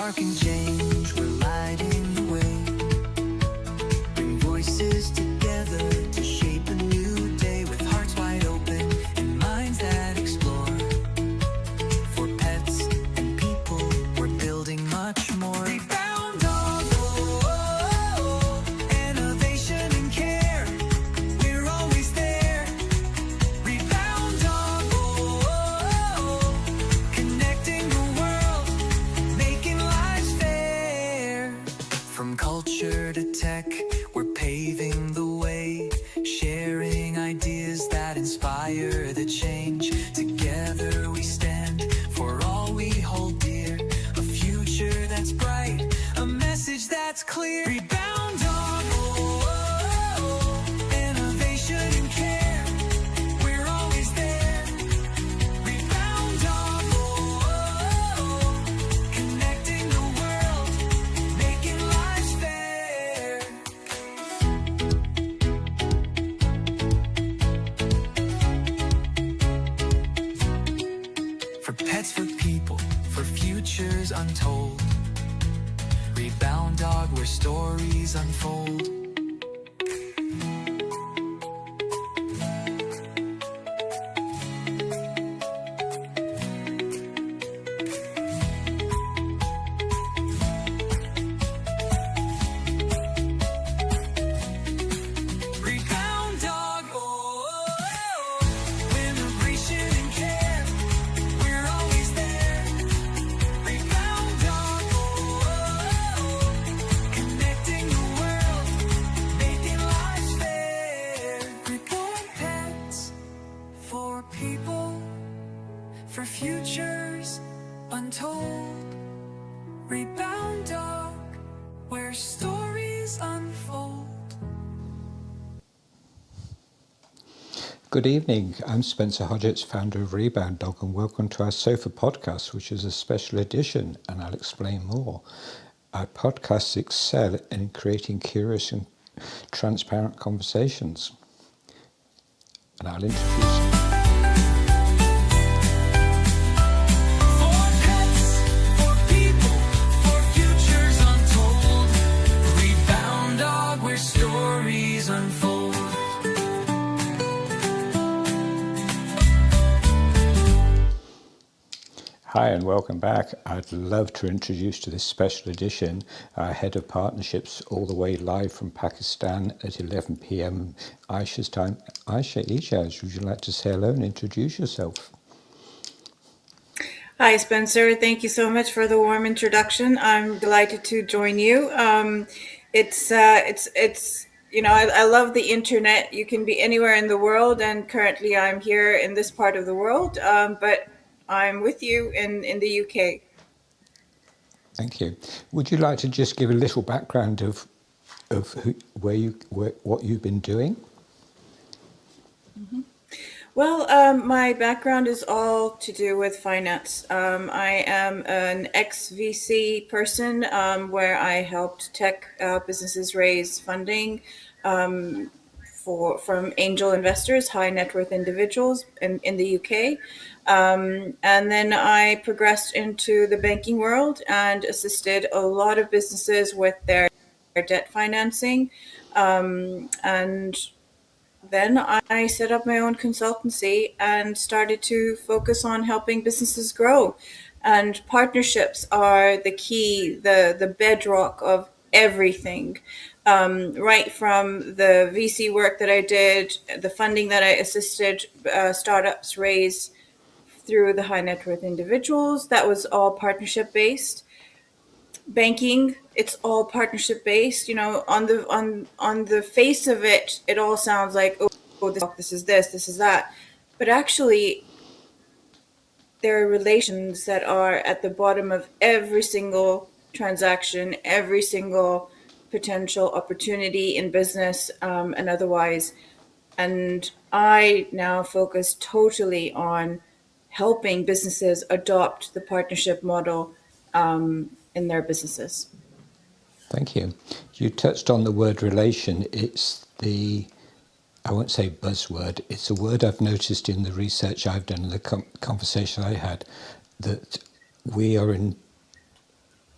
sparking change, we're lighting the way. Bring voices together to shape a new day with hearts wide open and minds that explore. For pets and people, we're building much more. Reboundog, innovation and care. We're always there. Reboundog, connecting the world, making lives fair. From culture to tech, we're paving the way, sharing ideas that inspire the change. Together we stand for all we hold dear, a future that's bright, a message that's clear. Reboundog, innovation and care. We're always there. Reboundog, connecting the world, making lives fair. For pets, for people, for futures untold. Reboundog, where stories unfold. Reboundog, innovation and care. We're always there. Reboundog, connecting the world, making lives fair. Reborn pets for people, for futures untold. Reboundog, where stories unfold. Good evening, I'm Spencer Hodgetts, founder of Reboundog, and welcome to our Sofa podcast, which is a special edition, and I'll explain more. Our podcasts excel in creating curious and transparent conversations. And I'll introduce For pets, for people, for futures untold. Reboundog, where stories unfold. Hi and welcome back. I'd love to introduce to this special edition our Head of Partnerships all the way live from Pakistan at 11 p.m. Aisha's time. Aisha, would you like to say hello and introduce yourself? Hi, Spencer. Thank you so much for the warm introduction. I'm delighted to join you. I love the internet. You can be anywhere in the world, and currently I'm here in this part of the world, but I'm with you in the UK. Thank you. Would you like to just give a little background of what you've been doing? Well, my background is all to do with finance. I am an ex-VC person where I helped tech businesses raise funding from angel investors, high net worth individuals in the UK. And then I progressed into the banking world and assisted a lot of businesses with their debt financing. And then I set up my own consultancy and started to focus on helping businesses grow. And partnerships are the key, the bedrock of everything. Right from the VC work that I did, the funding that I assisted startups raise through the high net worth individuals, that was all partnership based. Banking, it's all partnership based. You know, on the face of it, it all sounds like, oh, this is this is that, but actually there are relations that are at the bottom of every single transaction, every single potential opportunity in business and otherwise. And I now focus totally on helping businesses adopt the partnership model in their businesses. Thank you. You touched on the word relation. It's I won't say buzzword, it's a word I've noticed in the research I've done and the conversation I had, that we are in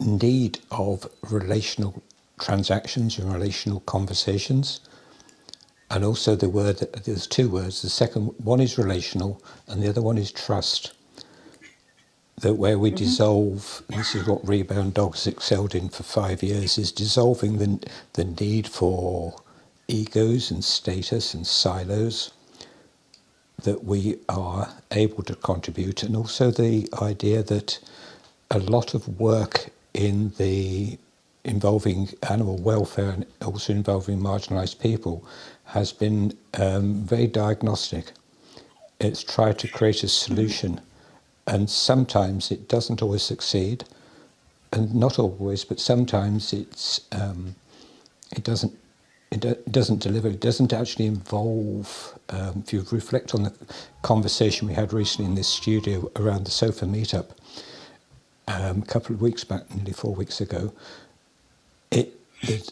need of relational transactions and relational conversations. And also there's two words. The second one is relational and the other one is trust. That where we dissolve, and this is what Reboundog has excelled in for 5 years, is dissolving the need for egos and status and silos, that we are able to contribute, and also the idea that a lot of work involving animal welfare and also involving marginalised people has been very diagnostic. It's tried to create a solution, and sometimes it doesn't always succeed, and not always, but sometimes it doesn't deliver. It doesn't actually involve. If you reflect on the conversation we had recently in this studio around the sofa meetup a couple of weeks back, nearly 4 weeks ago,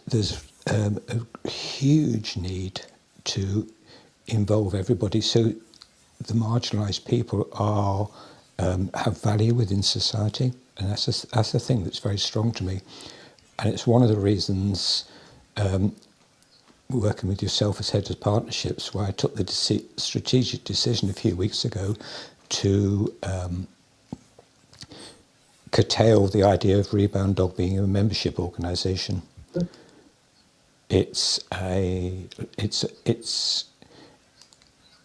there's a huge need to involve everybody. So the marginalised people have value within society, and that's a thing that's very strong to me, and it's one of the reasons working with yourself as head of partnerships, where I took the strategic decision a few weeks ago to curtail the idea of Reboundog being a membership organisation. It's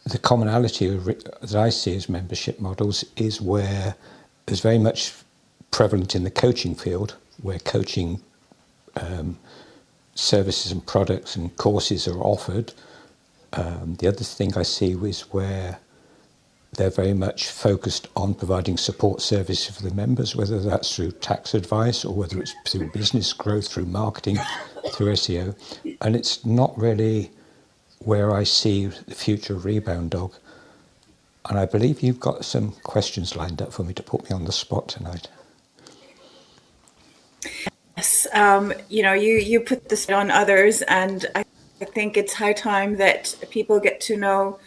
the commonality that I see as membership models is where is very much prevalent in the coaching field, where coaching services and products and courses are offered. The other thing I see is where they're very much focused on providing support services for the members, whether that's through tax advice or whether it's through business growth, through marketing, through SEO. And it's not really where I see the future of Reboundog. And I believe you've got some questions lined up for me to put me on the spot tonight. Yes, you put this on others, and I think it's high time that people get to know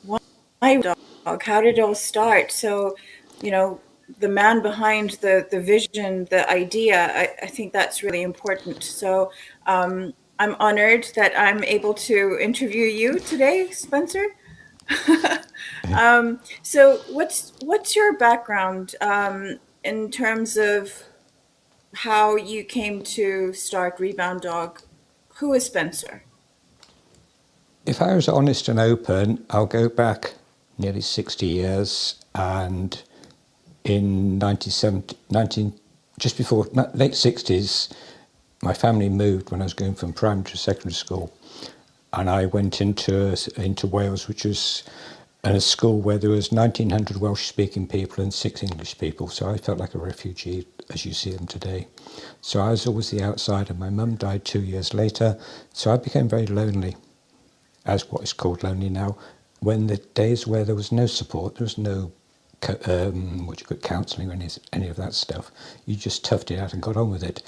why dog. How did it all start? So, the man behind the vision, the idea, I think that's really important. So I'm honored that I'm able to interview you today, Spencer. So what's your background in terms of how you came to start Reboundog? Who is Spencer? If I was honest and open, I'll go back nearly 60 years, and in just before late 60s, my family moved when I was going from primary to secondary school, and I went into Wales, which was a school where there was 1,900 Welsh-speaking people and 6 English people, so I felt like a refugee as you see them today. So I was always the outsider. My mum died 2 years later, so I became very lonely, as what is called lonely now, when the days where there was no support, there was no counselling or any of that stuff. You just toughed it out and got on with it.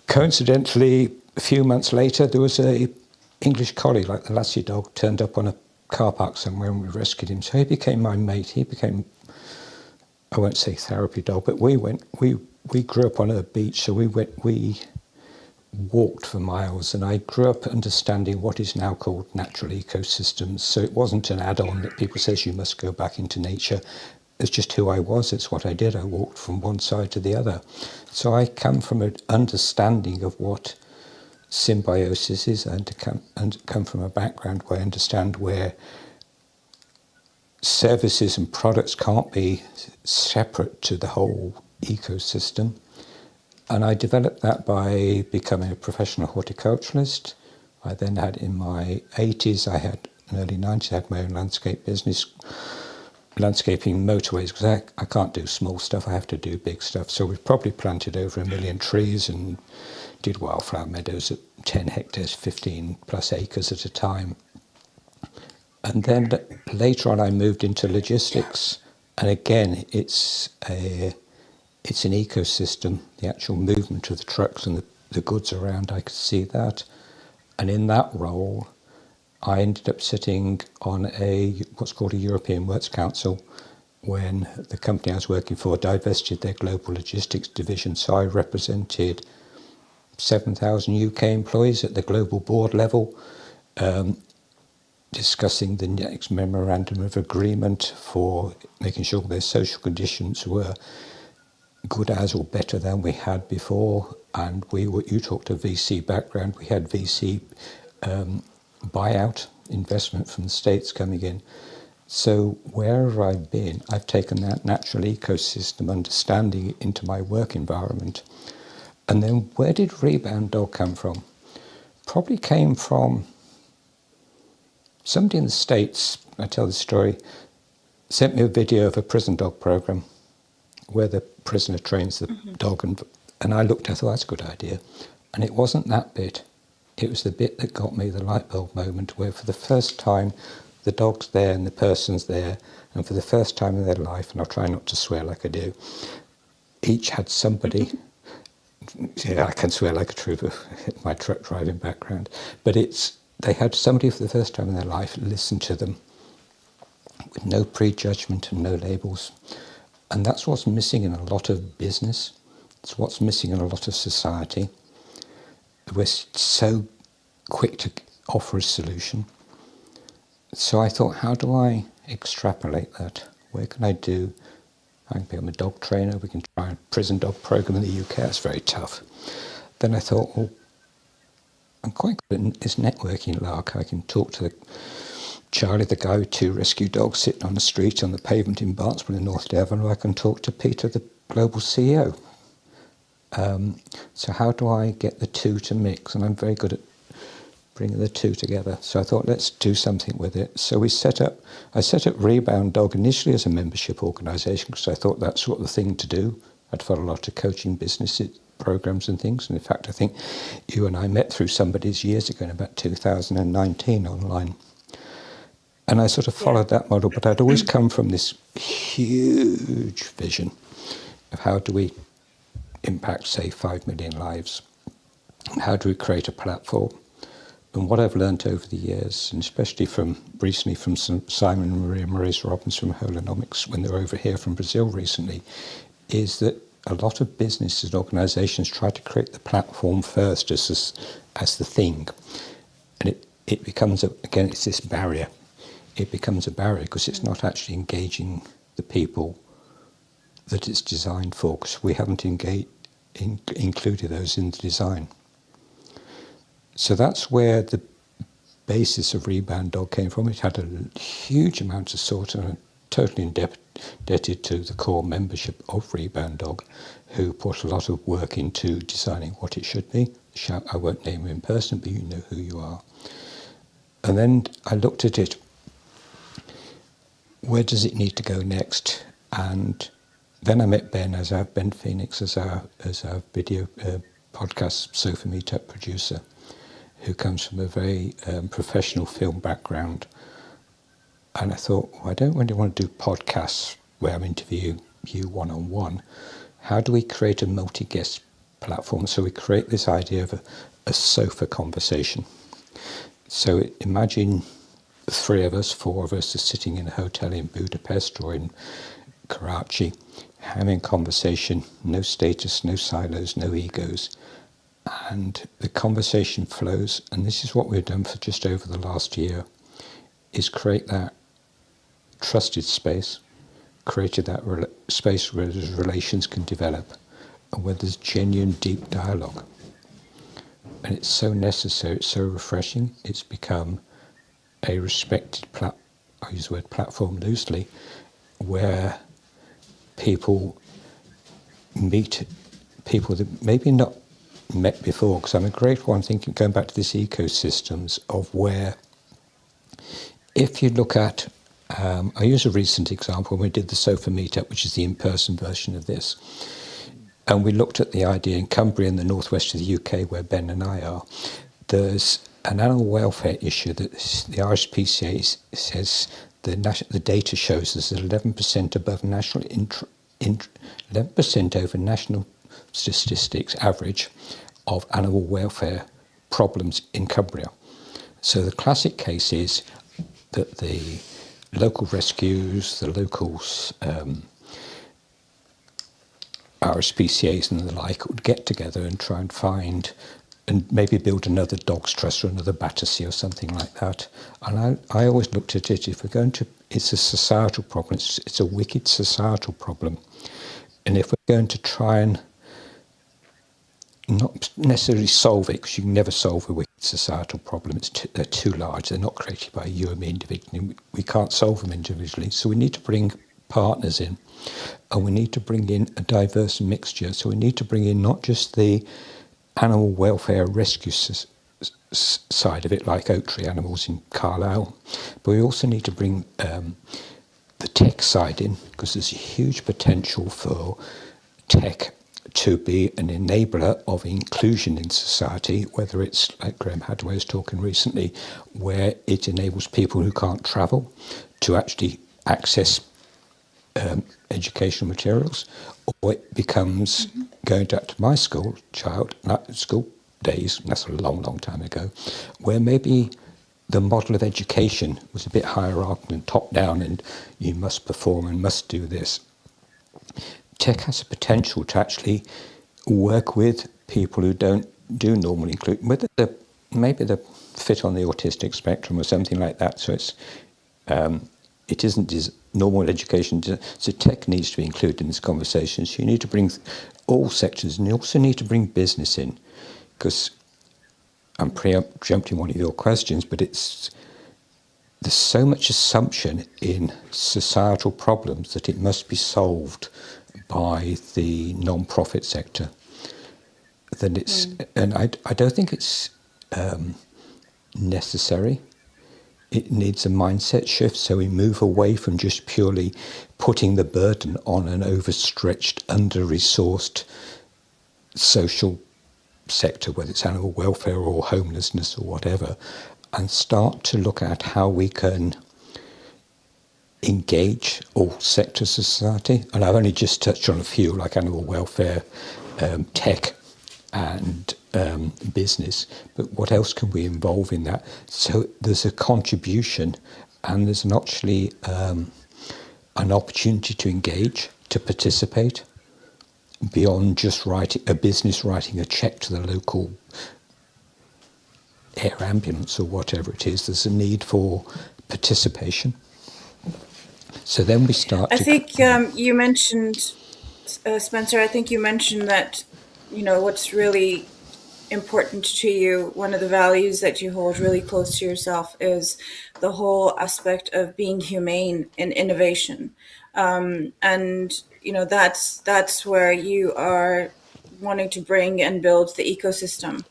Coincidentally, a few months later, there was a English collie, like the Lassie dog, turned up on a car park somewhere, and we rescued him. So he became my mate. He became, I won't say therapy dog, but we grew up on a beach, so we walked for miles, and I grew up understanding what is now called natural ecosystems. So it wasn't an add-on that people says you must go back into nature. It's just who I was. It's what I did. I walked from one side to the other. So I come from an understanding of what symbiosis is, and come from a background where I understand where services and products can't be separate to the whole ecosystem. And I developed that by becoming a professional horticulturalist. I then had, in my 80s, early 90s, I had my own landscape business, landscaping motorways, because I can't do small stuff, I have to do big stuff. So we've probably planted over 1 million trees and did wildflower meadows at 10 hectares, 15 plus acres at a time. And then later on I moved into logistics, and again it's an ecosystem, the actual movement of the trucks and the goods around, I could see that. And in that role, I ended up sitting on what's called a European Works Council, when the company I was working for divested their global logistics division. So I represented 7,000 UK employees at the global board level, discussing the next memorandum of agreement for making sure their social conditions were good as or better than we had before. And you talked of VC background, we had VC buyout investment from the States coming in. So wherever I've been, I've taken that natural ecosystem understanding into my work environment. And then where did Reboundog come from? Probably came from somebody in the States, I tell this story, sent me a video of a prison dog program where the prisoner trains the dog, and I looked, I thought, that's a good idea. And it wasn't that bit. It was the bit that got me the light bulb moment, where for the first time, the dog's there and the person's there, and for the first time in their life, and I'll try not to swear like I do, each had somebody. Yeah, I can swear like a trooper, my truck driving background. But they had somebody for the first time in their life listen to them with no prejudgment and no labels. And that's what's missing in a lot of business. It's what's missing in a lot of society. We're so quick to offer a solution. So I thought, how do I extrapolate that? Where can I do? I can become a dog trainer. We can try a prison dog program in the UK. That's very tough. Then I thought, well, I'm quite good at this networking lark. I can talk to Charlie, the guy with 2 rescue dogs sitting on the street on the pavement in Barnsley in North Devon, or I can talk to Peter, the global CEO. So how do I get the two to mix? And I'm very good at bringing the two together. So I thought, let's do something with it. So I set up Reboundog initially as a membership organisation, because I thought that's what the thing to do. I'd followed a lot of coaching business programs and things. And in fact, I think you and I met through somebody's years ago in about 2019 online. And I sort of followed that model, but I'd always come from this huge vision of how do we impact, say, 5 million lives? And how do we create a platform? And what I've learned over the years, and especially recently from Simon and Maria Robbins from Holonomics, when they were over here from Brazil recently, is that a lot of businesses and organisations try to create the platform first as the thing. And it becomes, again, it's this barrier. It becomes a barrier because it's not actually engaging the people that it's designed for, because we haven't included those in the design. So that's where the basis of Reboundog came from. It had a huge amount of support, and I'm totally indebted to the core membership of Reboundog, who put a lot of work into designing what it should be. I won't name you in person, but you know who you are. And then I looked at it. Where does it need to go next? And then I met Ben Phoenix as our video podcast sofa meetup producer, who comes from a very professional film background. And I thought, well, I don't really want to do podcasts where I'm interviewing you one-on-one. How do we create a multi-guest platform? So we create this idea of a sofa conversation. So imagine 3 of us, 4 of us are sitting in a hotel in Budapest or in Karachi, having a conversation, no status, no silos, no egos. And the conversation flows, and this is what we've done for just over the last year, is create that trusted space, created that space where relations can develop, and where there's genuine, deep dialogue. And it's so necessary, it's so refreshing, it's become a respected I use the word platform loosely, where people meet people that maybe not met before, because I'm a great one thinking, going back to this ecosystems of where, if you look at, I use a recent example when we did the sofa meetup, which is the in-person version of this, and we looked at the idea in Cumbria in the northwest of the UK, where Ben and I are. There's an animal welfare issue that the RSPCA says the data shows there's 11% above national 11% over national statistics average of animal welfare problems in Cumbria. So the classic case is that the local rescues, the local RSPCAs and the like would get together and try and find and maybe build another dog's trust or another Battersea or something like that. And I always looked at it, if we're going to, it's a societal problem, it's a wicked societal problem. And if we're going to try and not necessarily solve it, because you can never solve a wicked societal problem, they're too large, they're not created by you and me individually, we can't solve them individually. So we need to bring partners in, and we need to bring in a diverse mixture. So we need to bring in not just the animal welfare rescue side of it, like Oak Tree Animals in Carlisle, but we also need to bring the tech side in, because there's a huge potential for tech to be an enabler of inclusion in society, whether it's like Graham Hadway was talking recently, where it enables people who can't travel to actually access educational materials, or it becomes going back to my school days, and that's a long, long time ago, where maybe the model of education was a bit hierarchical and top down, and you must perform and must do this. Tech has a potential to actually work with people who don't do normally include, whether maybe they're fit on the autistic spectrum or something like that. So it isn't normal education. So tech needs to be included in this conversation. So you need to bring all sectors, and you also need to bring business in, because I'm preempting one of your questions, but there's so much assumption in societal problems that it must be solved by the non-profit sector. Then and I don't think it's necessary. It needs a mindset shift, so we move away from just purely putting the burden on an overstretched, under-resourced social sector, whether it's animal welfare or homelessness or whatever, and start to look at how we can engage all sectors of society. And I've only just touched on a few, like animal welfare, tech, and business, but what else can we involve in that? So there's a contribution, and there's actually an opportunity to engage, to participate, beyond just writing a check to the local air ambulance or whatever it is. There's a need for participation. So then we start. I think you mentioned, Spencer. I think you mentioned that what's really important to you, one of the values that you hold really close to yourself, is the whole aspect of being humane in innovation, and that's where you are wanting to bring and build the ecosystem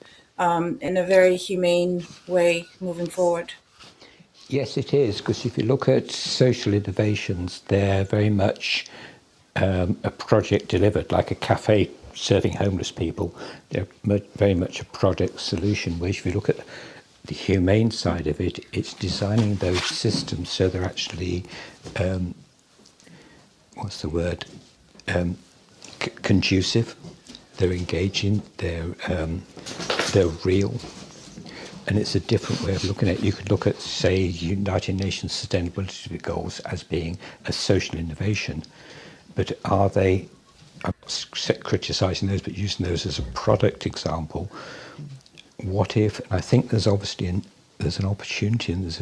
in a very humane way moving forward. Yes, it is, because if you look at social innovations, they're very much a project delivered, like a cafe serving homeless people. They're very much a project solution, whereas if you look at the humane side of it, it's designing those systems so they're actually, conducive, they're engaging, they're real. And it's a different way of looking at it. You could look at, say, United Nations Sustainability Goals as being a social innovation, but are they, I'm not criticising those, but using those as a product example, what if, and I think there's obviously there's an opportunity, and there's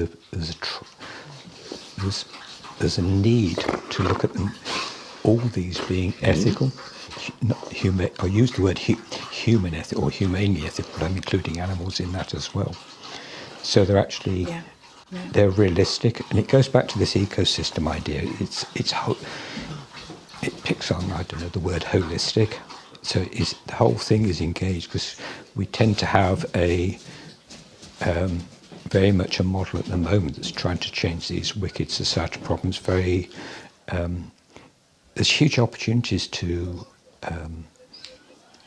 a need to look at them, all these being ethical. I use the word human ethic or humanely ethical, but I'm including animals in that as well. So they're actually they're realistic, and it goes back to this ecosystem idea. It picks on, I don't know, the word holistic. So the whole thing is engaged, because we tend to have a very much a model at the moment that's trying to change these wicked societal problems. There's huge opportunities to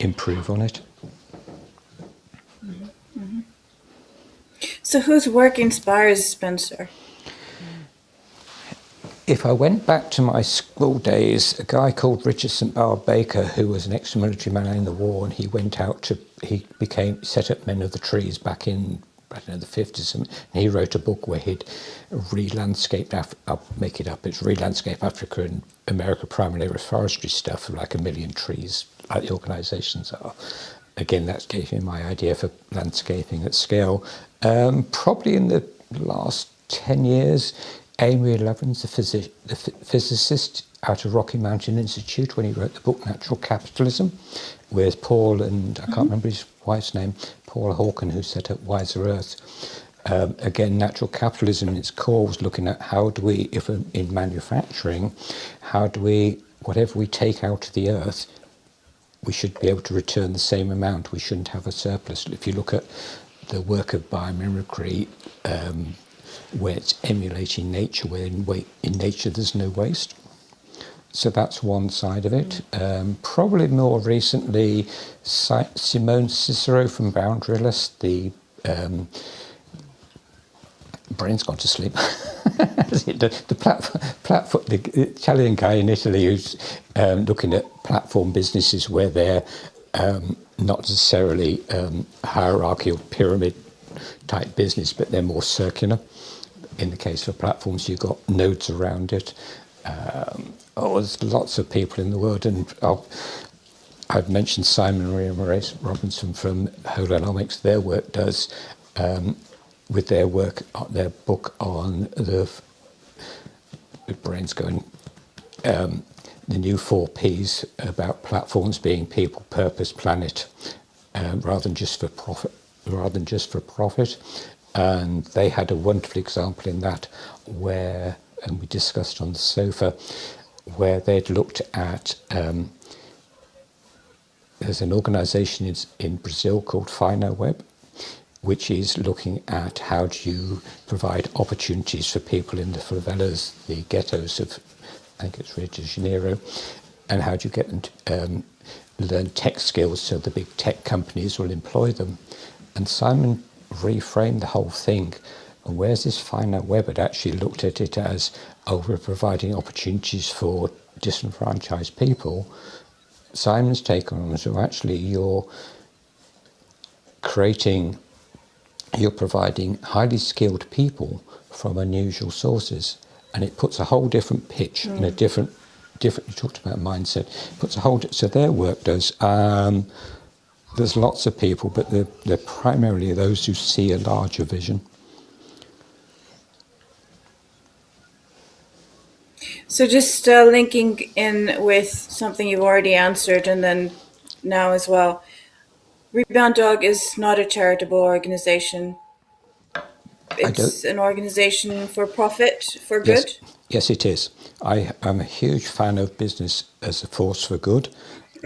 improve on it. Mm-hmm. So whose work inspires Spencer? If I went back to my school days, a guy called Richard St. Barbe Baker, who was an ex-military man in the war, and he set up Men of the Trees back in I don't know, the 50s, and he wrote a book where he'd re-landscaped, I'll make it up, it's re-landscape Africa and America, primarily with forestry stuff, like 1 million trees, like the organisations are. Again, that gave me my idea for landscaping at scale. Probably in the last 10 years, Amy Levin's the physicist out of Rocky Mountain Institute, when he wrote the book Natural Capitalism, with Paul and I can't remember his wife's name, Paul Hawken, who set up Wiser Earth. Again, natural capitalism in its core was looking at how do we, if in manufacturing, how do we, whatever we take out of the earth, we should be able to return the same amount. We shouldn't have a surplus. If you look at the work of biomimicry, where it's emulating nature, where in nature there's no waste. So that's one side of it. Probably more recently, Simone Cicero from Boundaryless, the brain's gone to sleep. The Italian guy in Italy who's looking at platform businesses where they're not necessarily hierarchical pyramid type business, but they're more circular. In the case of platforms, you've got nodes around it. There's lots of people in the world, and I've mentioned Simon Maria Moraes Robinson from Holonomics. Their work does with their work, their book on the brain's going, the new 4 Ps about platforms being people, purpose, planet, rather than just for profit. And they had a wonderful example in that where, and we discussed on the sofa, where they'd looked at, there's an organisation in Brazil called FinoWeb, which is looking at how do you provide opportunities for people in the favelas, the ghettos of, I think it's Rio de Janeiro, and how do you get them to learn tech skills so the big tech companies will employ them. And Simon reframed the whole thing. And whereas this FinoWeb had actually looked at it as, we're providing opportunities for disenfranchised people, Simon's take on it was, actually you're providing highly skilled people from unusual sources, and it puts a whole different pitch and a different. You talked about mindset. Puts a whole. So their work does. There's lots of people, but they're primarily those who see a larger vision. So just linking in with something you've already answered, and then now as well. Reboundog is not a charitable organization. It's an organization for profit, for good. Yes, it is. I am a huge fan of business as a force for good.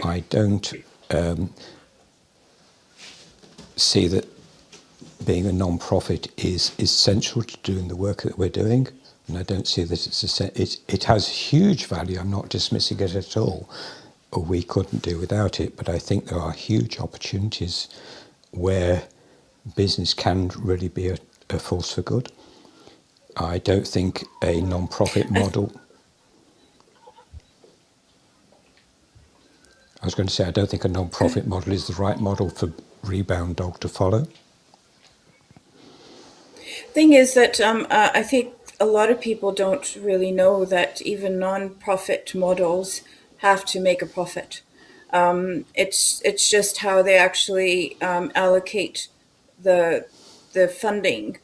I don't see that being a non-profit is essential to doing the work that we're doing, and I don't see that it has huge value. I'm not dismissing it at all, or we couldn't do without it, but I think there are huge opportunities where business can really be a force for good. I don't think a non-profit model... I was going to say, I don't think a non-profit model is the right model for Reboundog to follow. Thing is that I think a lot of people don't really know that even non-profit models have to make a profit. It's just how they actually allocate the funding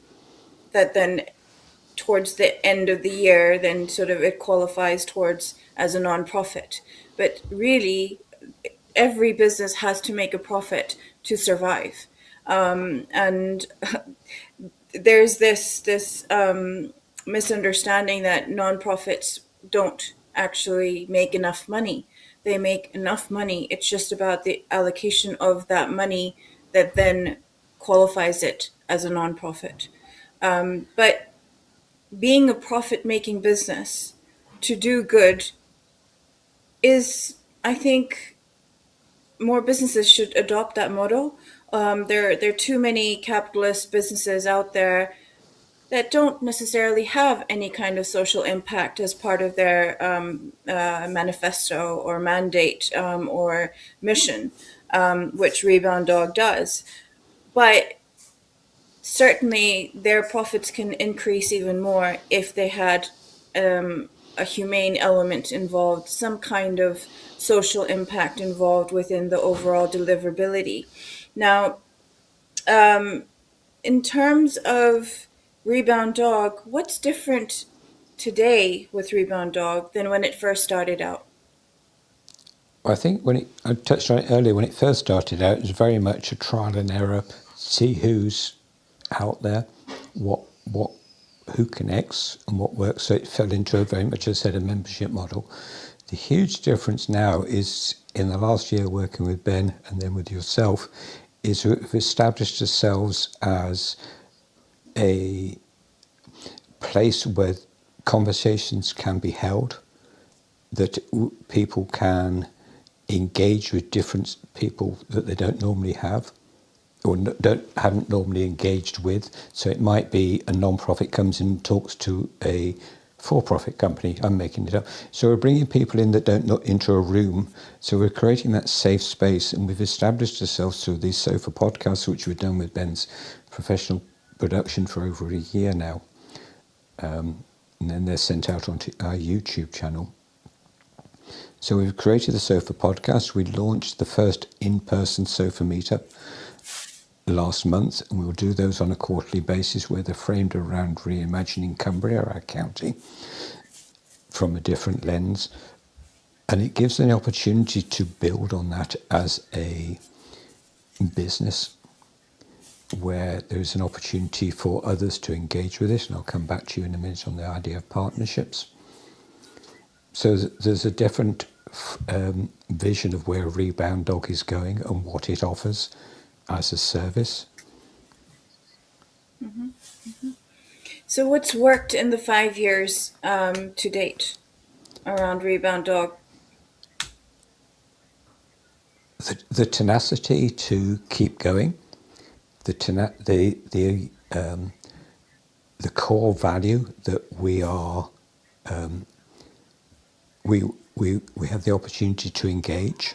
that then towards the end of the year, then sort of it qualifies towards as a non-profit. But really, every business has to make a profit to survive. And there's this misunderstanding that nonprofits don't actually make enough money. They make enough money. It's just about the allocation of that money that then qualifies it as a nonprofit. But being a profit-making business to do good is, I think, more businesses should adopt that model. There are too many capitalist businesses out there that don't necessarily have any kind of social impact as part of their manifesto or mandate or mission, which Reboundog does. But certainly their profits can increase even more if they had a humane element involved, some kind of social impact involved within the overall deliverability. Now, in terms of Reboundog, what's different today with Reboundog than when it first started out? I think I touched on it earlier, when it first started out, it was very much a trial and error, see who's out there, who connects and what works. So it fell into a very much, as I said, a membership model. The huge difference now is, in the last year working with Ben and then with yourself, is we've established ourselves as a place where conversations can be held, that people can engage with different people that they don't normally have, or haven't normally engaged with. So it might be a non-profit comes in and talks to a for-profit company. I'm making it up. So we're bringing people in that don't know into a room. So we're creating that safe space, and we've established ourselves through these sofa podcasts, which we've done with Ben's professional production for over a year now. And then they're sent out onto our YouTube channel. So we've created the Sofa podcast. We launched the first in-person Sofa meetup last month, and we'll do those on a quarterly basis, where they're framed around reimagining Cumbria, our county, from a different lens. And it gives an opportunity to build on that as a business, where there's an opportunity for others to engage with it. And I'll come back to you in a minute on the idea of partnerships. So there's a different vision of where Reboundog is going and what it offers as a service. So, what's worked in the 5 years to date around Reboundog? The tenacity to keep going, the core value that we are. We have the opportunity to engage.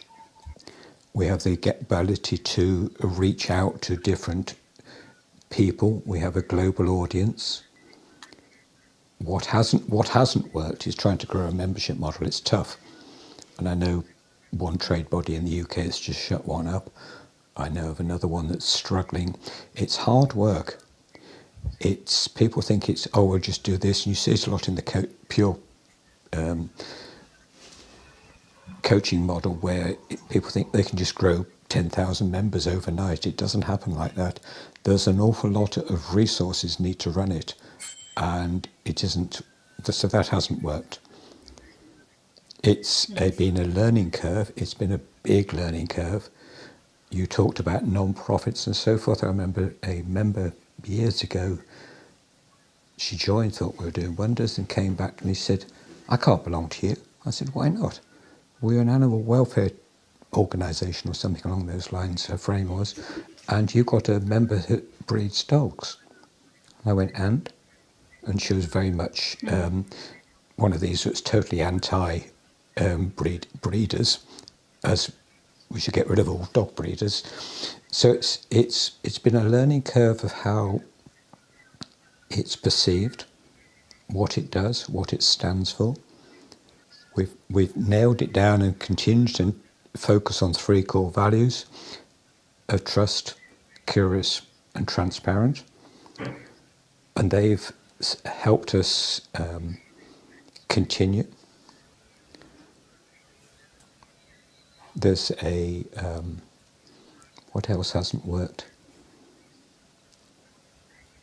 We have the ability to reach out to different people. We have a global audience. What hasn't worked is trying to grow a membership model. It's tough, and I know one trade body in the UK has just shut one up. I know of another one that's struggling. It's hard work. It's people think it's, oh, we'll just do this, and you see it a lot in the pure coaching model, where people think they can just grow 10,000 members overnight. It doesn't happen like that. There's an awful lot of resources need to run it, and it isn't. So that hasn't worked. It's been a learning curve. It's been a big learning curve. You talked about non-profits and so forth. I remember a member years ago, she joined, thought we were doing wonders, and came back to me and said, I can't belong to you. I said, why not? We're an animal welfare organisation or something along those lines, her frame was, and you got a member who breeds dogs. And I went, and she was very much one of these that's totally breeders, as we should get rid of all dog breeders. So it's been a learning curve of how it's perceived, what it does, what it stands for. We've nailed it down and continued to focus on 3 core values of trust, curious, and transparent. And they've helped us continue. There's what else hasn't worked?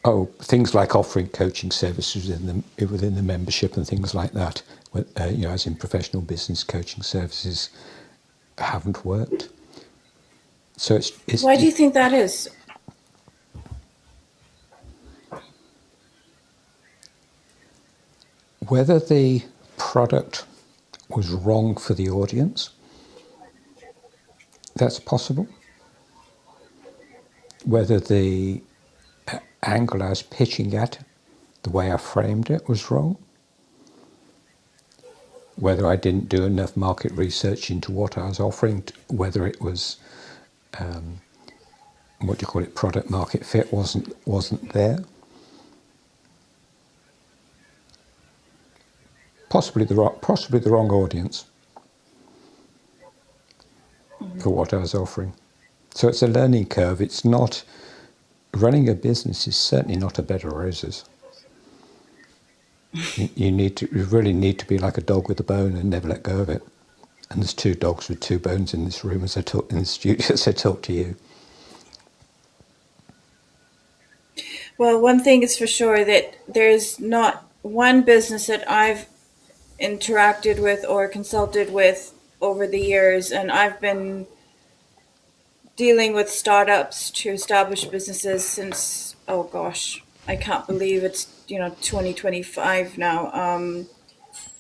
Oh, things like offering coaching services within the membership and things like that, as in professional business coaching services, haven't worked. So it's Why do you think that is? Whether the product was wrong for the audience, that's possible. Whether the angle I was pitching at, the way I framed it, was wrong. Whether I didn't do enough market research into what I was offering, whether it was what do you call it, product market fit wasn't there. Possibly the wrong audience for what I was offering. So it's a learning curve. It's not running a business is certainly not a bed of roses. You really need to be like a dog with a bone and never let go of it. And there's two dogs with two bones in this room as I talk in the studio as I talk to you. Well, one thing is for sure that there's not one business that I've interacted with or consulted with over the years, and I've been dealing with startups to establish businesses since, oh gosh, I can't believe it's 2025 now.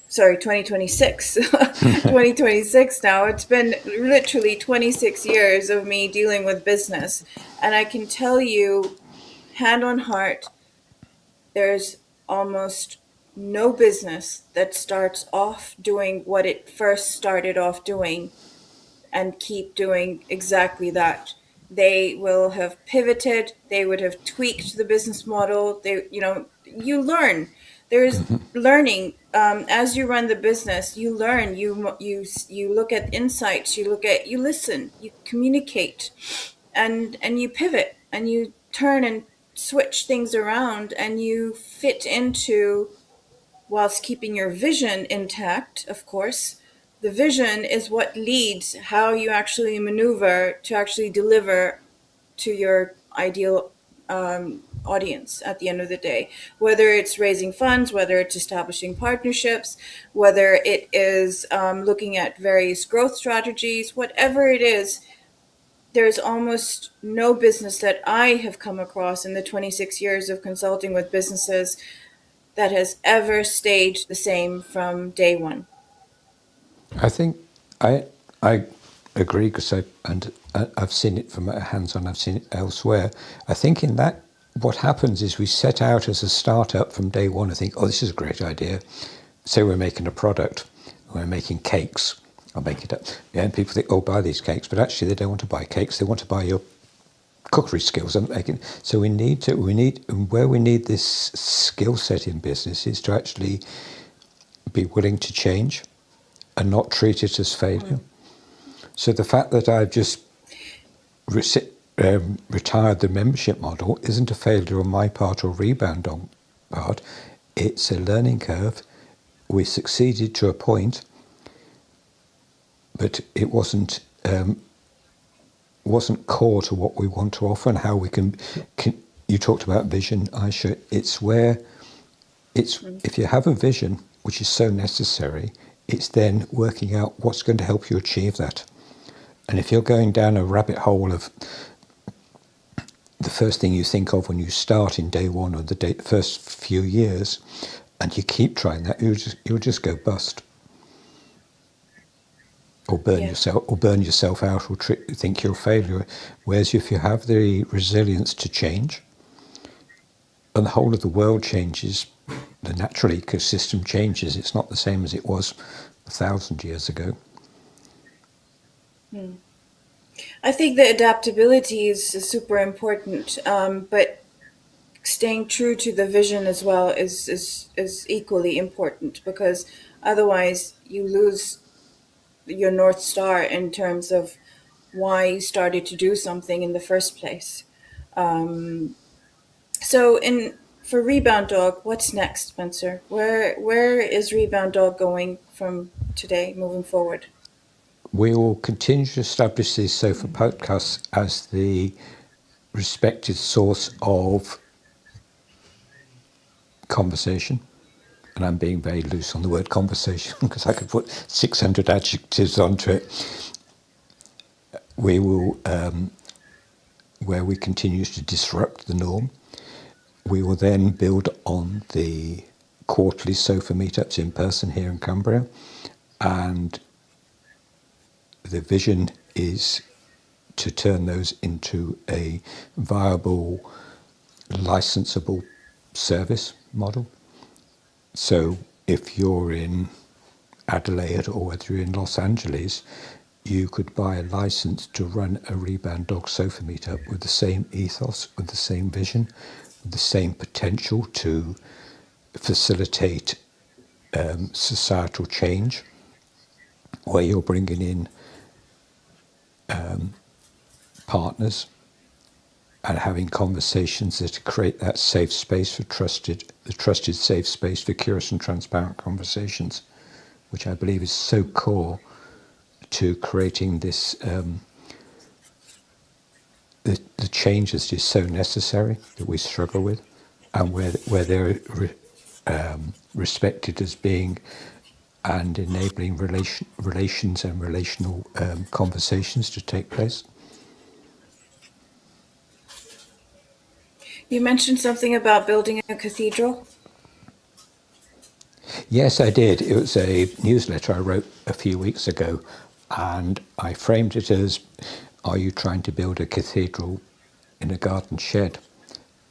Sorry, 2026. 2026 now. It's been literally 26 years of me dealing with business, and I can tell you, hand on heart, there's almost no business that starts off doing what it first started off doing and keep doing exactly that. They will have pivoted, they would have tweaked the business model. You learn. There's learning as you run the business. You learn. You look at insights. You listen. You communicate, and you pivot and you turn and switch things around and you fit into, whilst keeping your vision intact, of course. The vision is what leads how you actually maneuver to actually deliver to your ideal audience at the end of the day. Whether it's raising funds, whether it's establishing partnerships, whether it is looking at various growth strategies, whatever it is, there's almost no business that I have come across in the 26 years of consulting with businesses that has ever stayed the same from day one. I think I agree because I've seen it from hands-on. I've seen it elsewhere. I think in that what happens is we set out as a startup from day one. I think, oh, this is a great idea. Say we're making a product, we're making cakes. I'll make it up. Yeah, and people think, oh, buy these cakes, but actually they don't want to buy cakes. They want to buy your cookery skills. So we need this skill set in business is to actually be willing to change and not treat it as failure. So the fact that I've just retired the membership model isn't a failure on my part or Reboundog part. It's a learning curve. We succeeded to a point, but it wasn't core to what we want to offer and how we can. You talked about vision, Aisha. If you have a vision, which is so necessary, it's then working out what's going to help you achieve that. And if you're going down a rabbit hole of the first thing you think of when you start in day one or the first few years, and you keep trying that, you'll just go bust, or burn yourself out, or think you're a failure. Whereas if you have the resilience to change, and the whole of the world changes, the natural ecosystem changes. It's not the same as it was 1,000 years ago. I think the adaptability is super important, but staying true to the vision as well is equally important, because otherwise you lose your North Star in terms of why you started to do something in the first place. For Reboundog, what's next, Spencer? Where is Reboundog going from today moving forward? We will continue to establish these sofa podcasts as the respected source of conversation. And I'm being very loose on the word conversation because I could put 600 adjectives onto it. We will, where we continue to disrupt the norm, we will then build on the quarterly sofa meetups in person here in Cumbria, and the vision is to turn those into a viable, licensable service model. So if you're in Adelaide or whether you're in Los Angeles, you could buy a license to run a Reboundog sofa meetup with the same ethos, with the same vision, with the same potential to facilitate societal change, where you're bringing in partners and having conversations that create that safe space for the trusted safe space for curious and transparent conversations, which I believe is so core to creating this the changes that is so necessary that we struggle with, and where they're respected as being and enabling relations and relational conversations to take place. You mentioned something about building a cathedral. Yes, I did. It was a newsletter I wrote a few weeks ago, and I framed it as, are you trying to build a cathedral in a garden shed?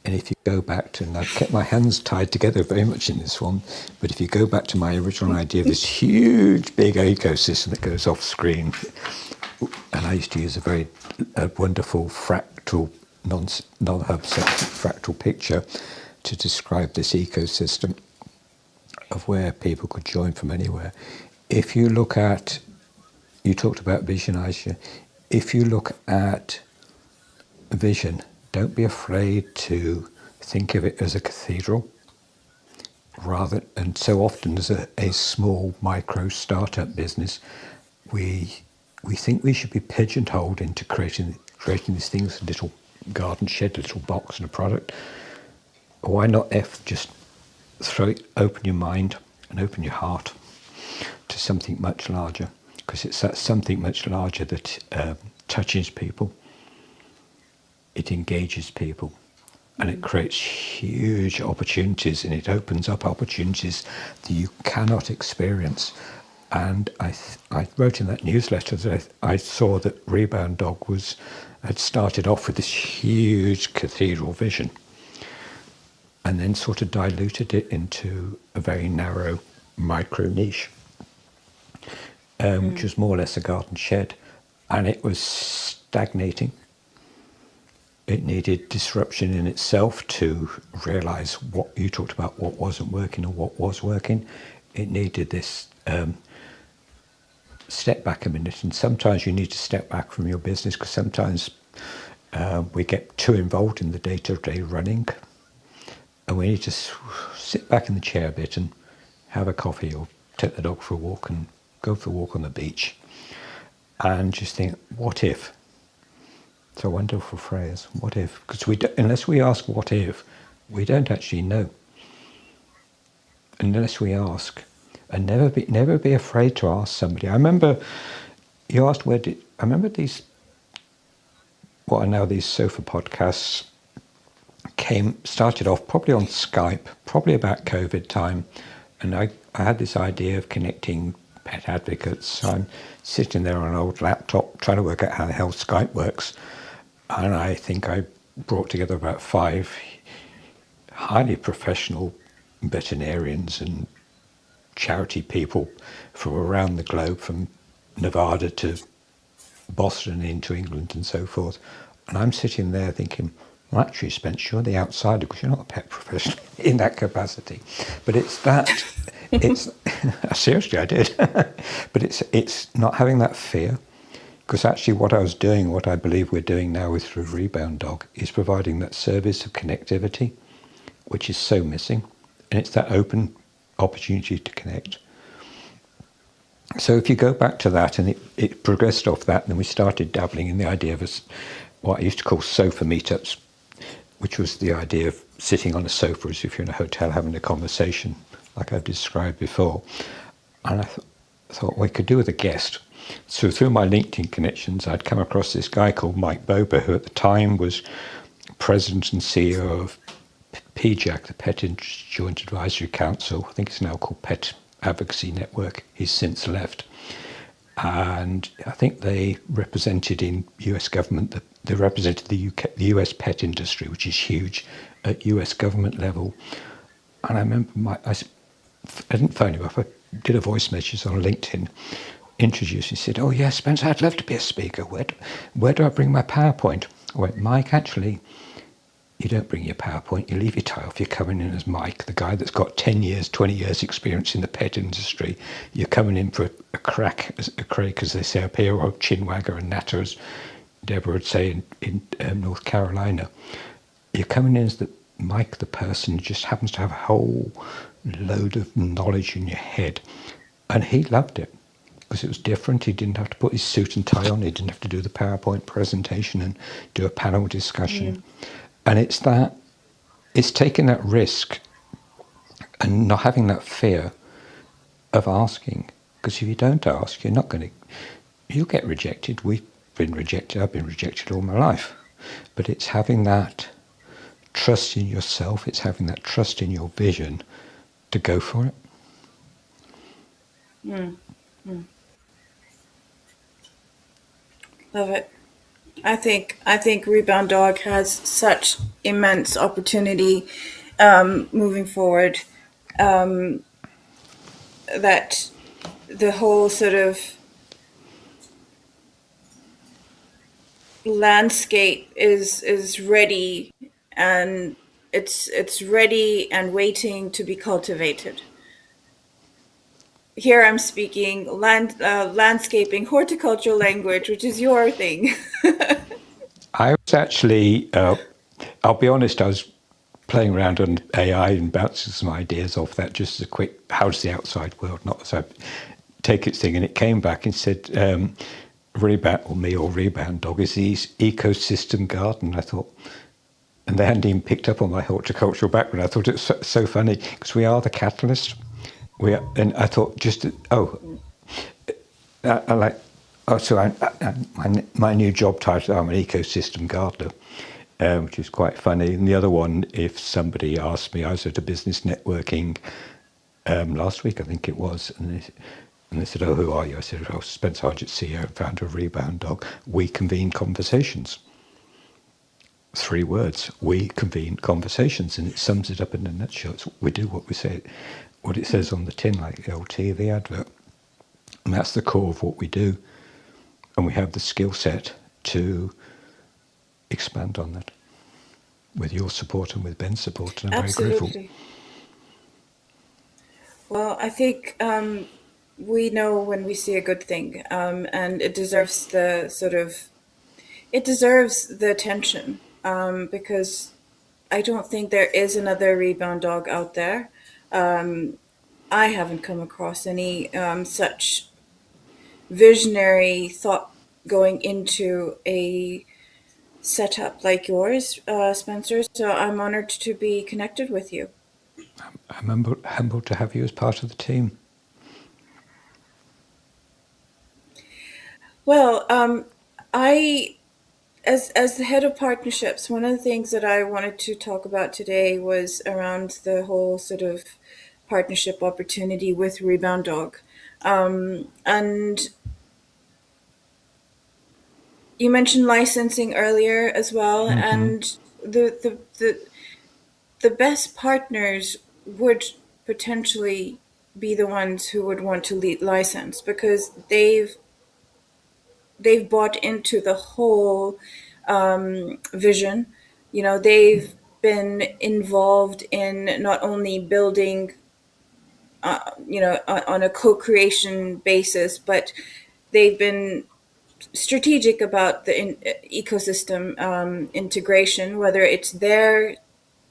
And if you go back to, and I've kept my hands tied together very much in this one, but if you go back to my original idea of this huge, big ecosystem that goes off screen, and I used to use a wonderful fractal, non-hub fractal picture to describe this ecosystem of where people could join from anywhere. If you look at, you talked about vision, Aisha. If you look at vision, don't be afraid to think of it as a cathedral, rather. And so often, as a small micro startup business, we think we should be pigeonholed into creating these things, a little garden shed, a little box, and a product. Why not just open your mind and open your heart to something much larger? Because it's that something much larger that touches people. It engages people, and it creates huge opportunities, and it opens up opportunities that you cannot experience. And I wrote in that newsletter that I saw that Reboundog had started off with this huge cathedral vision, and then sort of diluted it into a very narrow micro niche, which was more or less a garden shed, and it was stagnating. It needed disruption in itself to realize what you talked about, what wasn't working and what was working. It needed this step back a minute, and sometimes you need to step back from your business, because sometimes we get too involved in the day-to-day running, and we need to sit back in the chair a bit and have a coffee or take the dog for a walk and go for a walk on the beach and just think, what if? It's a wonderful phrase, what if? Because unless we ask what if, we don't actually know. Unless we ask, and never be afraid to ask somebody. I remember you asked I remember these, what are now these sofa podcasts started off probably on Skype, probably about COVID time, and I had this idea of connecting pet advocates. So I'm sitting there on an old laptop trying to work out how the hell Skype works. And I think I brought together about 5 highly professional veterinarians and charity people from around the globe, from Nevada to Boston into England and so forth. And I'm sitting there thinking, well, actually, Spence, you're the outsider because you're not a pet professional in that capacity. But it's that, seriously, I did. But it's not having that fear. Because actually what I was doing, what I believe we're doing now through Reboundog, is providing that service of connectivity, which is so missing. And it's that open opportunity to connect. So if you go back to that, and it progressed off that, and then we started dabbling in the idea of what I used to call sofa meetups, which was the idea of sitting on a sofa as if you're in a hotel having a conversation, like I've described before. And I thought we could do with a guest. So through my LinkedIn connections, I'd come across this guy called Mike Bober, who at the time was president and CEO of PJAC, the Pet Joint Advisory Council. I think it's now called Pet Advocacy Network. He's since left. And I think they represented in US government, they represented the US pet industry, which is huge at US government level. And I remember I didn't phone him up, I did a voice message on LinkedIn. introduced, he said, "Oh yeah, Spencer, I'd love to be a speaker. Where do I bring my PowerPoint?" I went, "Mike, actually, you don't bring your PowerPoint, you leave your tie off. You're coming in as Mike, the guy that's got 10 years, 20 years experience in the pet industry. You're coming in for a crack, as they say up here, or chinwagger and natter, as Deborah would say in North Carolina. You're coming in as the Mike, the person who just happens to have a whole load of knowledge in your head." And he loved it because it was different. He didn't have to put his suit and tie on. He didn't have to do the PowerPoint presentation and do a panel discussion. And it's taking that risk and not having that fear of asking. Because if you don't ask, you'll get rejected. We've been rejected. I've been rejected all my life. But it's having that trust in yourself. It's having that trust in your vision to go for it. Love it. I think Reboundog has such immense opportunity moving forward, that the whole sort of landscape is ready, and it's ready and waiting to be cultivated. Here I'm speaking landscaping horticultural language, which is your thing. I was actually, I'll be honest, I was playing around on AI and bouncing some ideas off that just as a quick, how does the outside world, not as I take its thing, and it came back and said, Reboundog is the ecosystem garden. I thought, and they hadn't even picked up on my horticultural background. I thought it was so funny because we are the catalyst. And I thought I like. Oh, so my new job title, I'm an ecosystem gardener, which is quite funny. And the other one, if somebody asked me, I was at a business networking last week, I think it was, and they said, "Oh, who are you?" I said, "Oh, Spencer Hodgetts, CEO and founder of Reboundog. We convene conversations." 3 words, we convene conversations, and it sums it up in a nutshell. We do what we say, what it says on the tin, like the old TV advert. And that's the core of what we do. And we have the skill set to expand on that with your support and with Ben's support. And I'm very grateful. Absolutely. Well, I think we know when we see a good thing, and it deserves the attention, because I don't think there is another Reboundog out there. I haven't come across any such visionary thought going into a setup like yours, Spencer. So I'm honored to be connected with you. I'm humbled to have you as part of the team. Well, I as the head of partnerships, one of the things that I wanted to talk about today was around the whole sort of partnership opportunity with Reboundog. And you mentioned licensing earlier as well, and the best partners would potentially be the ones who would want to lead license, because they've bought into the whole vision. They've been involved in not only building, on a co-creation basis, but they've been strategic about the ecosystem integration, whether it's their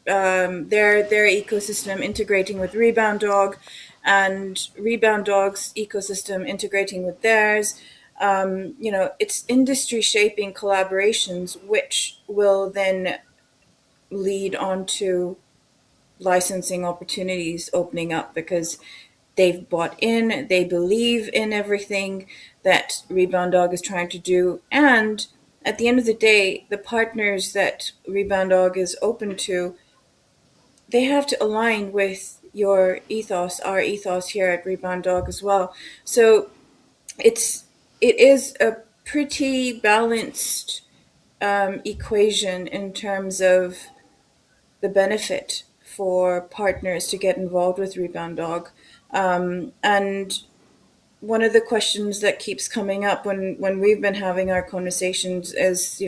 ecosystem integrating with Reboundog, and Reboundog's ecosystem integrating with theirs. It's industry shaping collaborations, which will then lead on to licensing opportunities opening up, because they've bought in, they believe in everything that Reboundog is trying to do. And at the end of the day, the partners that Reboundog is open to, they have to align with your ethos, our ethos here at Reboundog as well. So it is a pretty balanced equation in terms of the benefit for partners to get involved with Reboundog. And one of the questions that keeps coming up when we've been having our conversations is,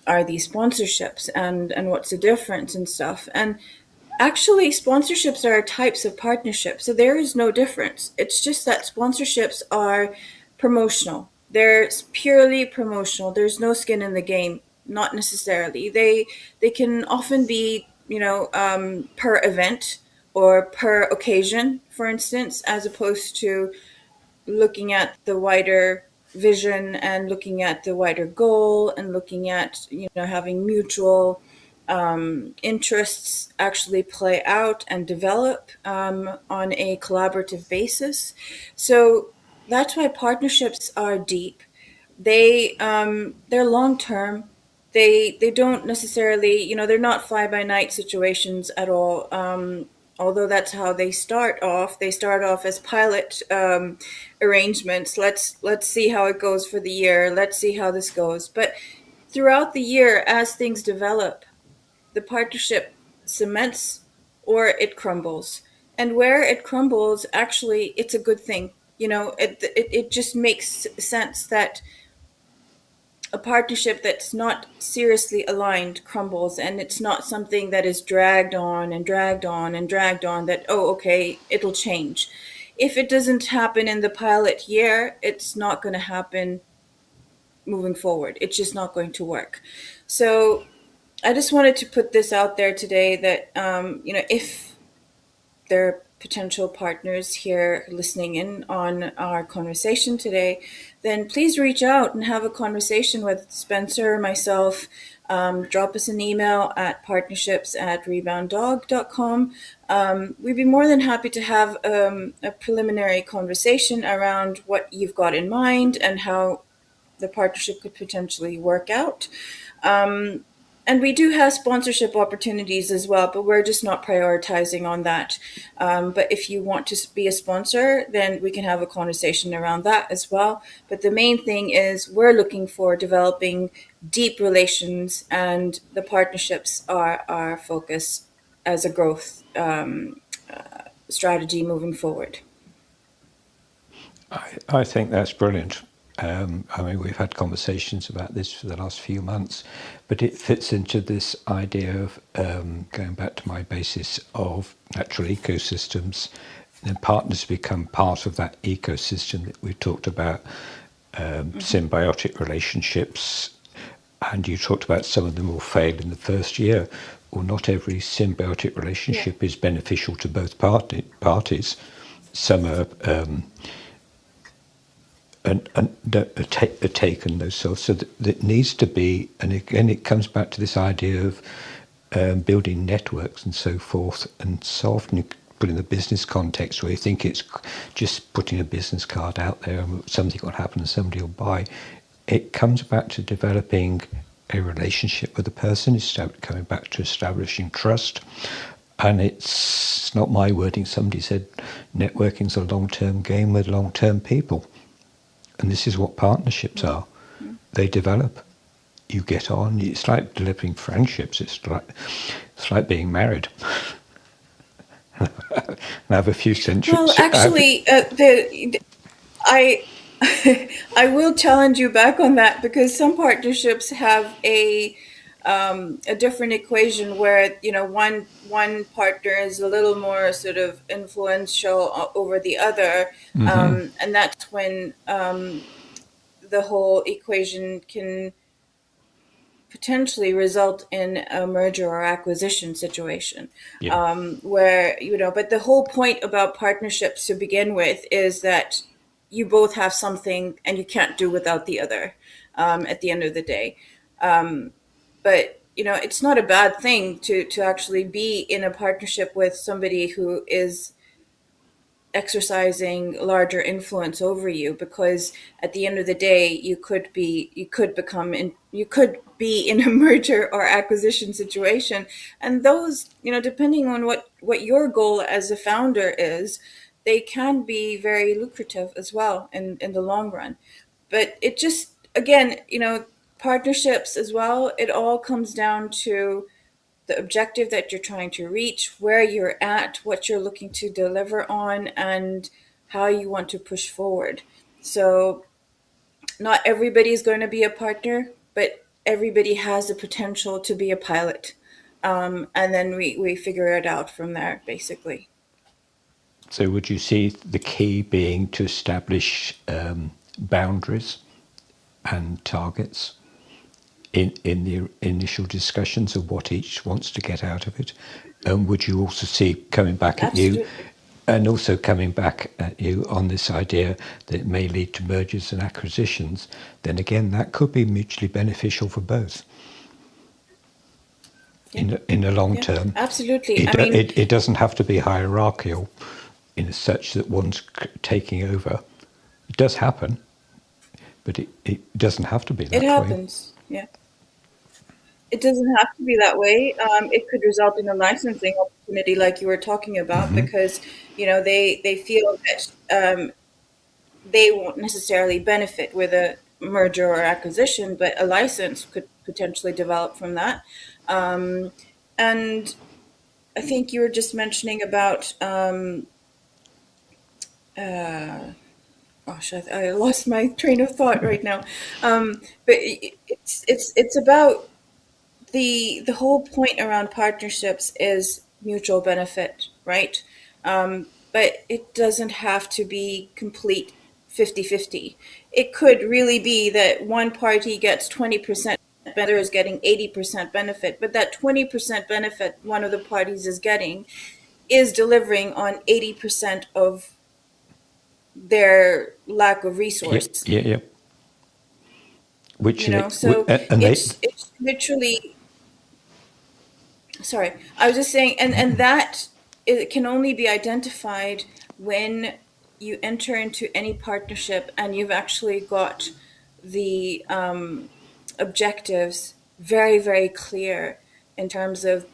are these sponsorships, and what's the difference and stuff. And actually, sponsorships are types of partnerships, so there is no difference. It's just that sponsorships are promotional. They're purely promotional. There's no skin in the game. Not necessarily. They can often be, per event or per occasion, for instance, as opposed to looking at the wider vision and looking at the wider goal and looking at, having mutual interests actually play out and develop on a collaborative basis. So that's why partnerships are deep. They're long term. They don't necessarily, they're not fly by night situations at all. Although that's how they start off. They start off as pilot arrangements. Let's see how it goes for the year. Let's see how this goes. But throughout the year, as things develop, the partnership cements or it crumbles. And where it crumbles, actually, it's a good thing. It just makes sense that a partnership that's not seriously aligned crumbles, and it's not something that is dragged on and dragged on and dragged on, that, oh, okay, it'll change. If it doesn't happen in the pilot year, it's not going to happen moving forward. It's just not going to work. So I just wanted to put this out there today that, if there are potential partners here listening in on our conversation today, then please reach out and have a conversation with Spencer, myself. Drop us an email at partnerships@reboundog.com. We'd be more than happy to have a preliminary conversation around what you've got in mind and how the partnership could potentially work out. And we do have sponsorship opportunities as well, but we're just not prioritizing on that. But if you want to be a sponsor, then we can have a conversation around that as well. But the main thing is we're looking for developing deep relations, and the partnerships are our focus as a growth strategy moving forward. I think that's brilliant. I mean, we've had conversations about this for the last few months, but it fits into this idea of going back to my basis of natural ecosystems. Then partners become part of that ecosystem that we talked about, symbiotic relationships, and you talked about some of them will fail in the first year. Well, not every symbiotic relationship is beneficial to both parties. Some are taken those cells. So that it needs to be, and again, it comes back to this idea of building networks and so forth. And so often you put in the business context where you think it's just putting a business card out there and something will happen and somebody will buy. It comes back to developing a relationship with the person. It's coming back to establishing trust. And it's not my wording. Somebody said networking's a long-term game with long-term people. And this is what partnerships are. They develop. You get on. It's like developing friendships. It's like being married. And have a few centuries. Well, actually, I I will challenge you back on that, because some partnerships have a different equation where, one partner is a little more sort of influential over the other, and that's when the whole equation can potentially result in a merger or acquisition situation. Yeah. Where, but the whole point about partnerships to begin with is that you both have something and you can't do without the other, at the end of the day. But, it's not a bad thing to actually be in a partnership with somebody who is exercising larger influence over you, because at the end of the day you could be in a merger or acquisition situation, and those, depending on what your goal as a founder is, they can be very lucrative as well in the long run. But it just, again, partnerships as well, it all comes down to the objective that you're trying to reach, where you're at, what you're looking to deliver on, and how you want to push forward. So not everybody is going to be a partner, but everybody has the potential to be a pilot. And then we figure it out from there, basically. So would you see the key being to establish boundaries and targets in the initial discussions of what each wants to get out of it? And would you also see coming back at you, Absolutely. and also coming back at you on this idea that it may lead to mergers and acquisitions? Then again, that could be mutually beneficial for both Yeah. in the long Yeah. term. Absolutely. I mean, It doesn't have to be hierarchical in such that one's taking over. It does happen, but it doesn't have to be it that way. happens. Yeah. It doesn't have to be that way. It could result in a licensing opportunity, like you were talking about, because they feel that they won't necessarily benefit with a merger or acquisition, but a license could potentially develop from that. And I think you were just mentioning about gosh, I lost my train of thought right now. But it's about the whole point around partnerships is mutual benefit, right? But it doesn't have to be complete 50-50. It could really be that one party gets 20%, better is getting 80% benefit, but that 20% benefit one of the parties is getting is delivering on 80% of their lack of Yep, resource. yeah, yep. Which they, So and they, it's literally, sorry, I was just saying, and that it can only be identified when you enter into any partnership and you've actually got the objectives very, very clear in terms of,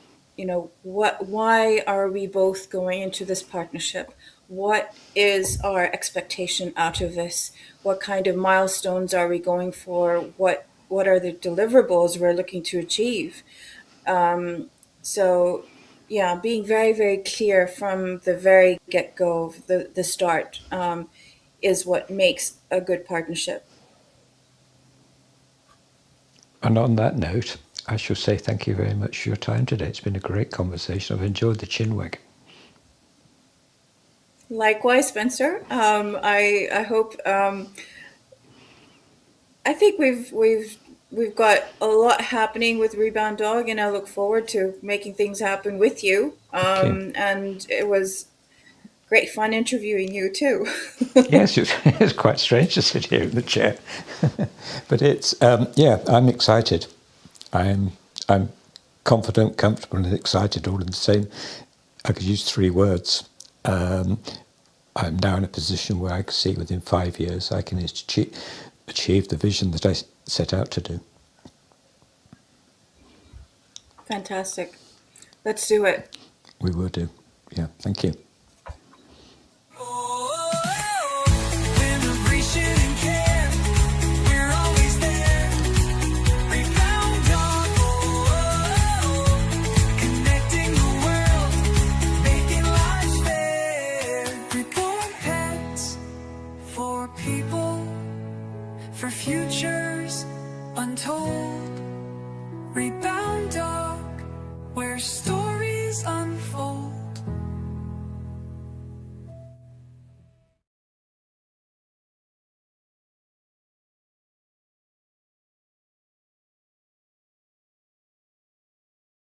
why are we both going into this partnership? What is our expectation out of this? What kind of milestones are we going for? What are the deliverables we're looking to achieve? So, yeah, being very, very clear from the very get go, the start, is what makes a good partnership. and on that note, I shall say thank you very much for your time today. It's been a great conversation. I've enjoyed the chinwag. Likewise, Spencer. I hope. I think we've got a lot happening with Reboundog, and I look forward to making things happen with you. Thank you. And it was great fun interviewing you too. Yes, it's quite strange to sit here in the chair, but it's yeah. I'm excited. I'm confident, comfortable, and excited all in the same. I could use 3 words. I'm now in a position where I can see within 5 years I can achieve the vision that I set out to do. Fantastic. Let's do it. We will do. Yeah. Thank you. For futures untold, Reboundog, where stories unfold.